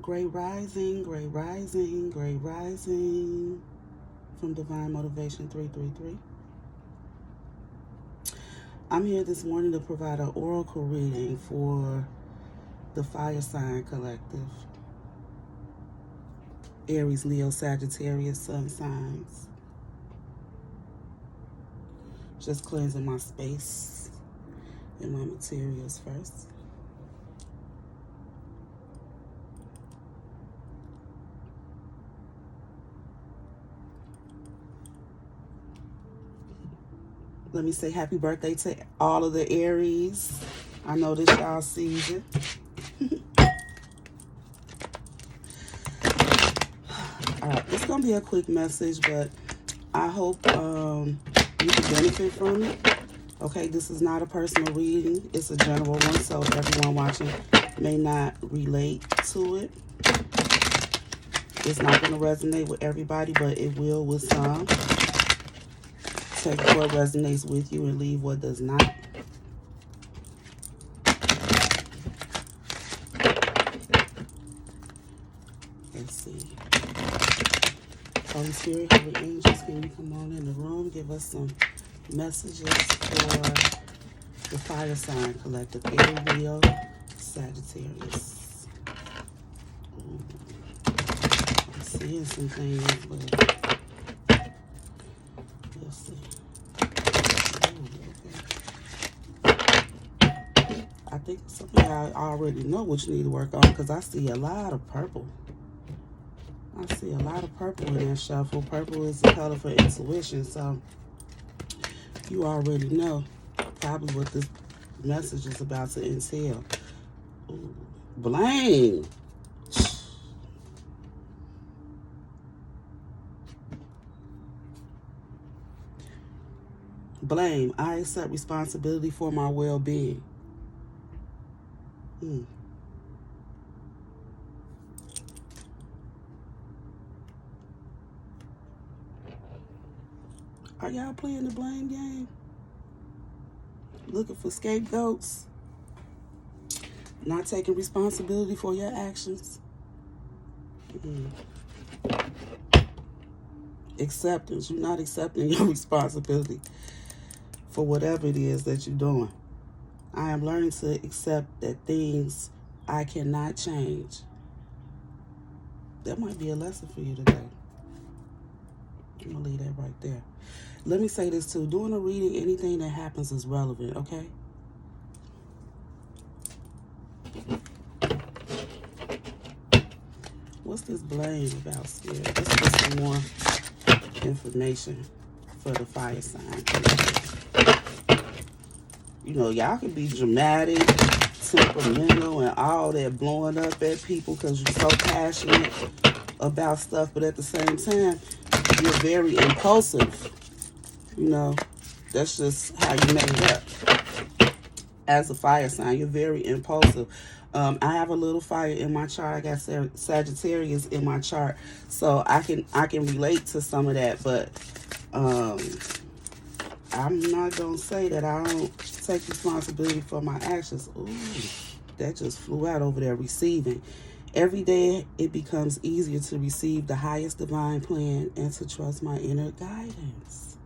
Great rising, great rising, great rising from Divine Motivation 333. I'm here this morning to provide an oracle reading for the fire sign collective. Aries, Leo, Sagittarius, sun signs. Just cleansing my space and my materials first. Let me say happy birthday to all of the Aries. I know this y'all season. Alright, it's going to be a quick message, but I hope you can benefit from it. Okay, this is not a personal reading. It's a general one, so everyone watching may not relate to it. It's not going to resonate with everybody, but it will with some. Take what resonates with you and leave what does not. Let's see. Holy Spirit, Holy Angels, can you come on in the room? Give us some messages for the fire sign collective. Aries, Leo, Sagittarius. Ooh. I'm seeing some things, but we'll see. I think something I already know what you need to work on, because I see a lot of purple. I see a lot of purple in that shuffle. Purple is the color for intuition, so you already know probably what this message is about to entail. Ooh, blame. Blame. I accept responsibility for my well-being. Are y'all playing the blame game? Looking for scapegoats? Not taking responsibility for your actions? Acceptance. You're not accepting your responsibility for whatever it is that you're doing. I am learning to accept that things I cannot change. That might be a lesson for you today. I'm going to leave that right there. Let me say this too. Doing a reading, anything that happens is relevant, okay? What's this blame about, Spirit? Let's get some more information for the fire sign. You know, y'all can be dramatic, temperamental, and all that, blowing up at people because you're so passionate about stuff, but at the same time, you're very impulsive. You know, that's just how you made up. As a fire sign, you're very impulsive. I have a little fire in my chart. I got Sagittarius in my chart, so I can relate to some of that. But I'm not gonna say that I don't take responsibility for my actions. Ooh, that just flew out over there. Receiving. Every day it becomes easier to receive the highest divine plan and to trust my inner guidance.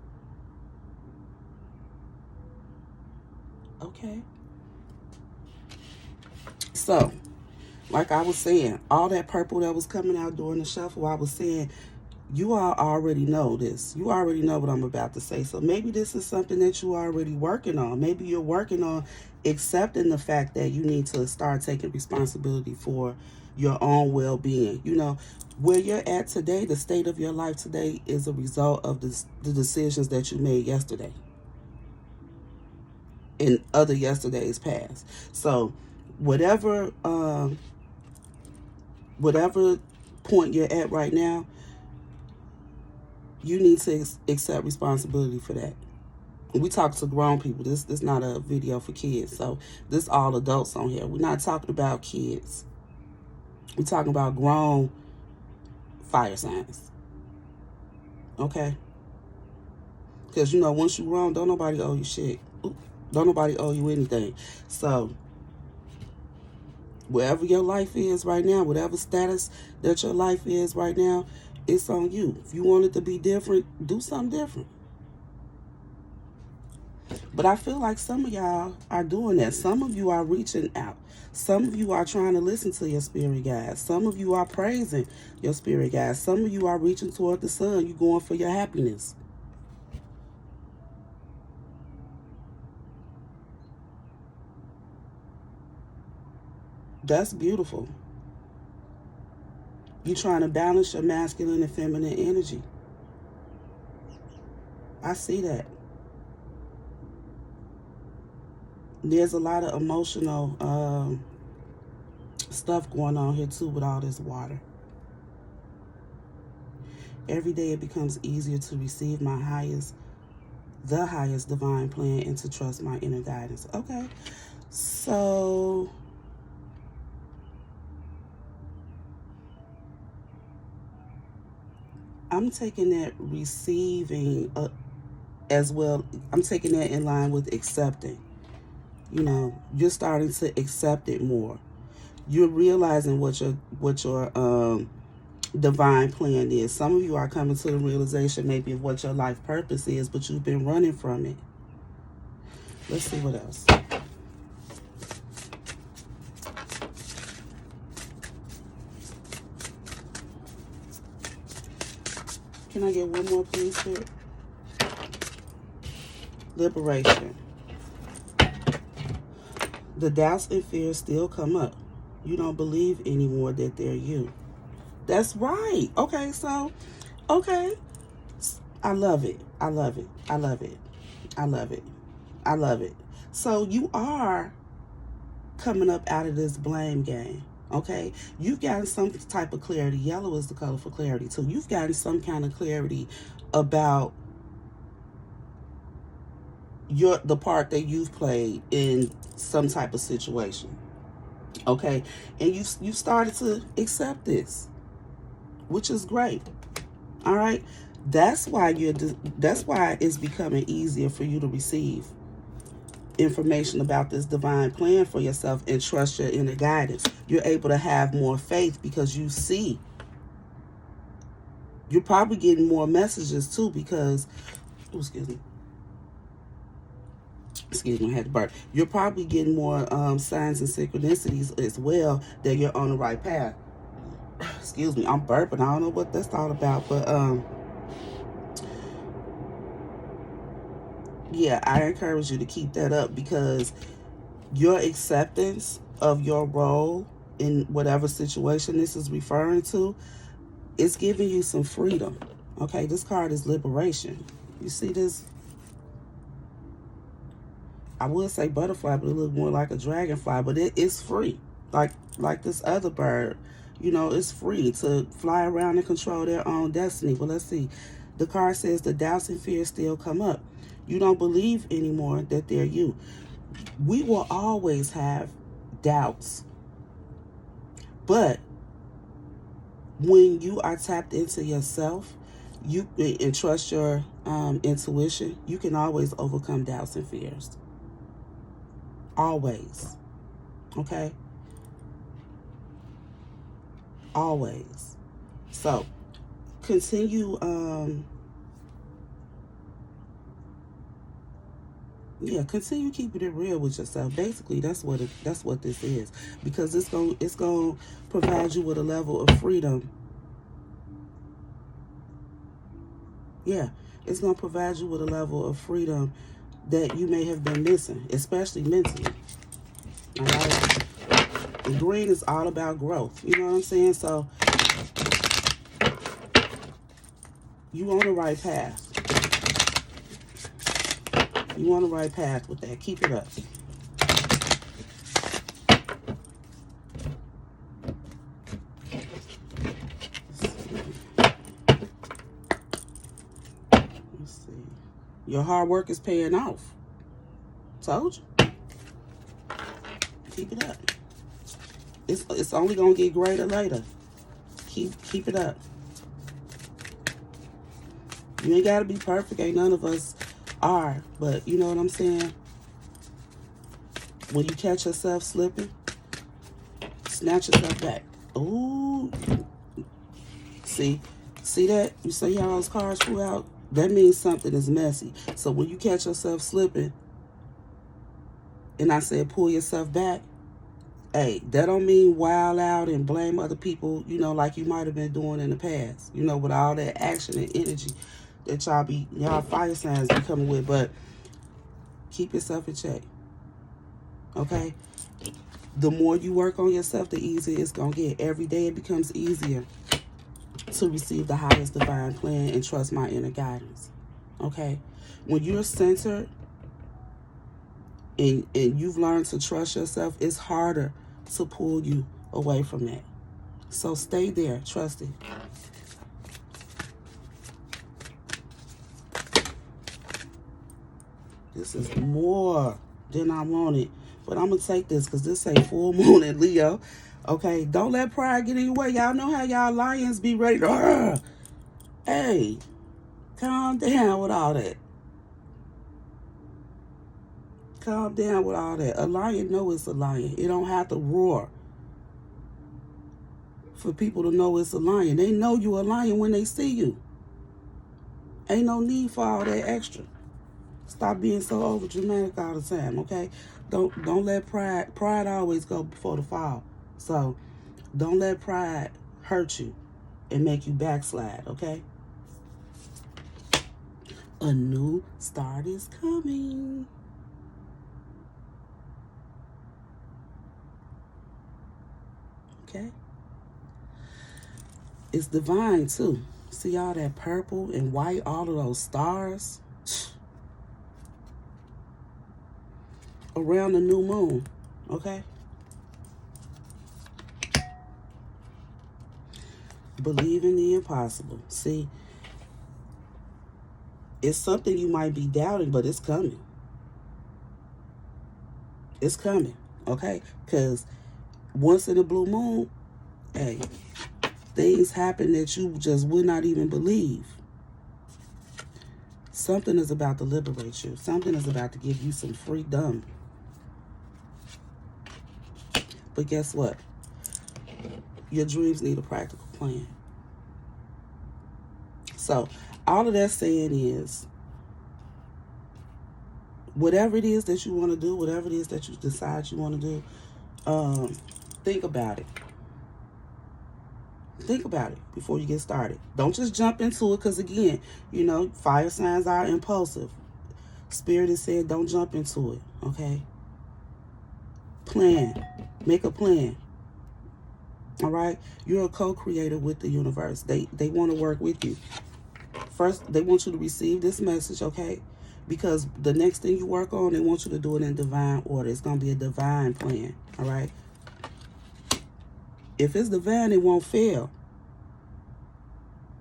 Okay. So, like I was saying, all that purple that was coming out during the shuffle, I was saying, you all already know this. You already know what I'm about to say. So maybe this is something that you're already working on. Maybe you're working on accepting the fact that you need to start taking responsibility for your own well-being. You know, where you're at today, the state of your life today is a result of the decisions that you made yesterday and other yesterdays past. So whatever point you're at right now, you need to accept responsibility for that. We talk to grown people. This is not a video for kids. So this all adults on here. We're not talking about kids. We're talking about grown fire signs. Okay? Because, you know, once you're grown, don't nobody owe you shit. Don't nobody owe you anything. So Wherever your life is right now, whatever status that your life is right now, it's on you. If you want it to be different, do something different. But I feel like some of y'all are doing that. Some of you are reaching out. Some of you are trying to listen to your spirit guides. Some of you are praising your spirit guides. Some of you are reaching toward the sun. You're going for your happiness. That's beautiful. You're trying to balance your masculine and feminine energy. I see that. There's a lot of emotional stuff going on here too with all this water. Every day it becomes easier to receive the highest divine plan, and to trust my inner guidance. Okay, so I'm taking that receiving as well. I'm taking that in line with accepting. You know, you're starting to accept it more. You're realizing what your divine plan is. Some of you are coming to the realization maybe of what your life purpose is, but you've been running from it. Let's see what else. Can I get one more, please, Spirit? Liberation. The doubts and fears still come up. You don't believe anymore that they're you. That's right. Okay, so, okay. I love it. I love it. I love it. I love it. I love it. So you are coming up out of this blame game. Okay, you've gotten some type of clarity. Yellow is the color for clarity too. You've gotten some kind of clarity about the part that you've played in some type of situation. Okay, and you started to accept this, which is great. All right, that's why it's becoming easier for you to receive information about this divine plan for yourself and trust your inner guidance. You're able to have more faith because you see. You're probably getting more messages too because, excuse me, I had to burp. You're probably getting more signs and synchronicities as well that you're on the right path. Excuse me, I'm burping. I don't know what that's all about, but yeah, I encourage you to keep that up because your acceptance of your role in whatever situation this is referring to is giving you some freedom. Okay, this card is liberation. You see this? I would say butterfly, but it looks more like a dragonfly, but it is free. Like this other bird, you know, it's free to fly around and control their own destiny. But let's see. The card says the doubts and fears still come up. You don't believe anymore that they're you. We will always have doubts. But when you are tapped into yourself, you and trust your intuition, you can always overcome doubts and fears. Always. Okay? Always. So, continue continue keeping it real with yourself. Basically, that's what this is, because it's going to provide you with a level of freedom. Yeah, it's going to provide you with a level of freedom that you may have been missing, especially mentally. All right? The green is all about growth. You know what I'm saying? So, you on the right path. You on the right path with that. Keep it up. Let's see. Your hard work is paying off. Told you. Keep it up. It's only gonna get greater later. Keep it up. You ain't gotta be perfect. Ain't none of us are, but you know what I'm saying? When you catch yourself slipping, snatch yourself back. Ooh. See that? You see how those cards flew out? That means something is messy. So when you catch yourself slipping, and I said pull yourself back, hey, that don't mean wild out and blame other people, you know, like you might have been doing in the past, you know, with all that action and energy that y'all fire signs be coming with. But keep yourself in check, okay? The more you work on yourself, the easier it's going to get. Every day it becomes easier to receive the highest divine plan and trust my inner guidance, okay? When you're centered and you've learned to trust yourself, it's harder to pull you away from that. So stay there, trust it. This is more than I wanted, but I'm going to take this because this ain't full moon in Leo. Okay, don't let pride get in your way. Y'all know how y'all lions be ready to, hey, calm down with all that. Calm down with all that. A lion know it's a lion. It don't have to roar for people to know it's a lion. They know you a lion when they see you. Ain't no need for all that extra. Stop being so over dramatic all the time, okay? Don't let pride always go before the fall. So don't let pride hurt you and make you backslide, okay? A new start is coming. Okay? It's divine too. See all that purple and white, all of those stars around the new moon, okay? Believe in the impossible. See, it's something you might be doubting, but it's coming. It's coming, okay? Because once in a blue moon, hey, things happen that you just would not even believe. Something is about to liberate you. Something is about to give you some freedom. But guess what? Your dreams need a practical plan. So all of that saying is, whatever it is that you want to do, whatever it is that you decide you want to do, think about it. Think about it before you get started. Don't just jump into it because, again, you know, fire signs are impulsive. Spirit is saying don't jump into it, okay? Plan. Make a plan. All right? You're a co-creator with the universe. They want to work with you. First, they want you to receive this message, okay? Because the next thing you work on, they want you to do it in divine order. It's going to be a divine plan, all right? If it's divine, it won't fail.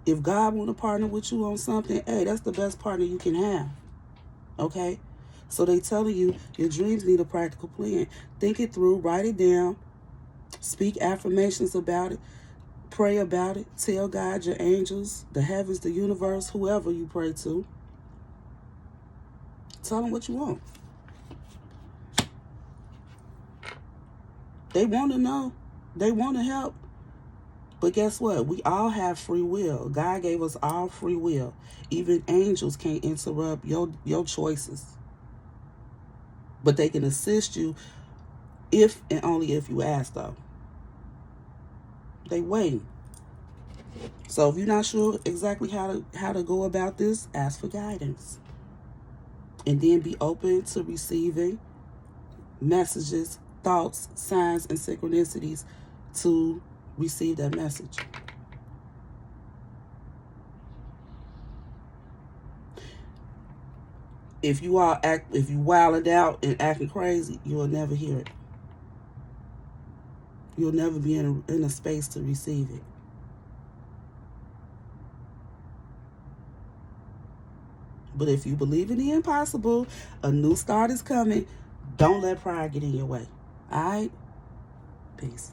If God want to partner with you on something, hey, that's the best partner you can have, okay? So they telling you your dreams need a practical plan. Think it through, write it down, speak affirmations about it, pray about it, tell God, your angels, the heavens, the universe, whoever you pray to. Tell them what you want. They want to know. They want to help. But guess what? We all have free will. God gave us all free will. Even angels can't interrupt your choices. But they can assist you if and only if you ask, though. They waiting. So if you're not sure exactly how to go about this, ask for guidance. And then be open to receiving messages, thoughts, signs, and synchronicities to receive that message. If you wilding out and acting crazy, you'll never hear it. You'll never be in a space to receive it. But if you believe in the impossible, a new start is coming. Don't let pride get in your way. All right? Peace.